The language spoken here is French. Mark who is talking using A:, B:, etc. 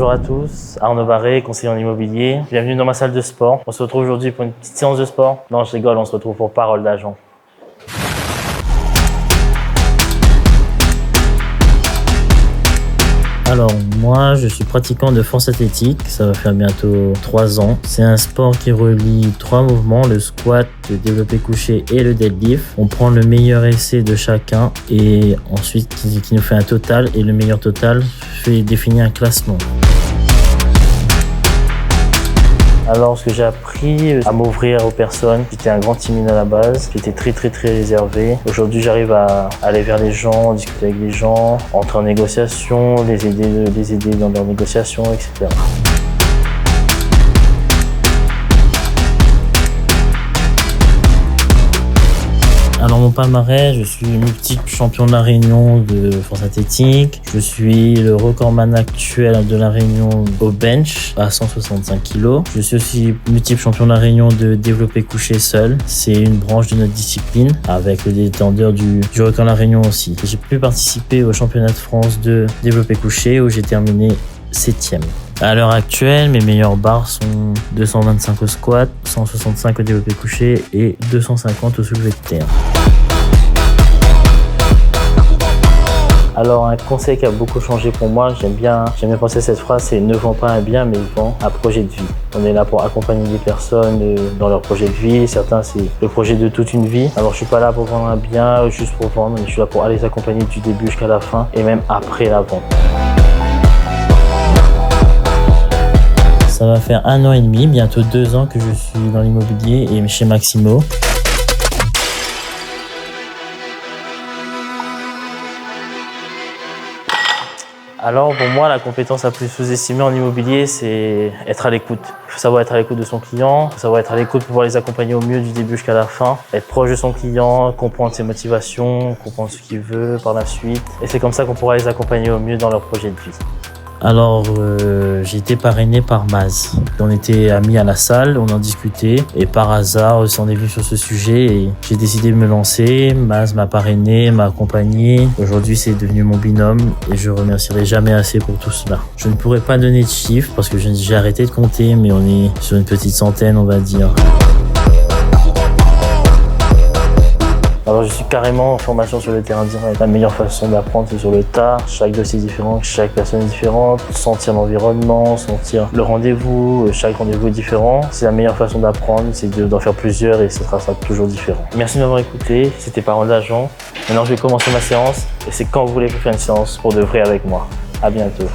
A: Bonjour à tous, Arnaud Barré, conseiller en immobilier. Bienvenue dans ma salle de sport. On se retrouve aujourd'hui pour une petite séance de sport. Non, je rigole, on se retrouve pour Parole d'Agent. Alors moi je suis pratiquant de force athlétique, ça va faire bientôt 3 ans. C'est un sport qui relie 3 mouvements, le squat, le développé couché et le deadlift. On prend le meilleur essai de chacun et ensuite qui nous fait un total, et le meilleur total fait définir un classement. Alors, ce que j'ai appris à m'ouvrir aux personnes, j'étais un grand timide à la base, j'étais très réservé. Aujourd'hui, j'arrive à aller vers les gens, discuter avec les gens, entrer en négociation, les aider dans leurs négociations, etc. Alors mon palmarès, je suis multiple champion de la Réunion de force athlétique. Je suis le recordman actuel de la Réunion au bench à 165 kg. Je suis aussi multiple champion de la Réunion de développé couché seul. C'est une branche de notre discipline avec le détendeur du record de la Réunion aussi. J'ai pu participer au championnat de France de développé couché où j'ai terminé 7e. À l'heure actuelle, mes meilleures barres sont 225 au squat, 165 au développé couché et 250 au soulevé de terre. Alors un conseil qui a beaucoup changé pour moi, j'aime bien penser cette phrase, c'est ne vends pas un bien mais vends un projet de vie. On est là pour accompagner des personnes dans leur projet de vie, certains c'est le projet de toute une vie. Alors je suis pas là pour vendre un bien juste pour vendre, mais je suis là pour aller les accompagner du début jusqu'à la fin et même après la vente. Ça va faire 1 an et demi, bientôt 2 ans que je suis dans l'immobilier et chez Maximo. Alors pour moi, la compétence la plus sous-estimée en immobilier, c'est être à l'écoute. Il faut savoir être à l'écoute de son client, il faut savoir être à l'écoute pour pouvoir les accompagner au mieux du début jusqu'à la fin, être proche de son client, comprendre ses motivations, comprendre ce qu'il veut par la suite. Et c'est comme ça qu'on pourra les accompagner au mieux dans leur projet de vie. Alors, j'ai été parrainé par Maz. On était amis à la salle, on en discutait et par hasard, on est venu sur ce sujet et j'ai décidé de me lancer. Maz m'a parrainé, m'a accompagné. Aujourd'hui, c'est devenu mon binôme et je remercierai jamais assez pour tout cela. Je ne pourrais pas donner de chiffres parce que j'ai arrêté de compter, mais on est sur une petite centaine, on va dire. Alors je suis carrément en formation sur le terrain direct. La meilleure façon d'apprendre, c'est sur le tas. Chaque dossier est différent, chaque personne est différente. Sentir l'environnement, sentir le rendez-vous, chaque rendez-vous est différent. C'est la meilleure façon d'apprendre, c'est d'en faire plusieurs et ce sera toujours différent. Merci de m'avoir écouté, c'était Parole d'Agent. Maintenant je vais commencer ma séance et c'est quand vous voulez faire une séance pour de vrai avec moi. À bientôt.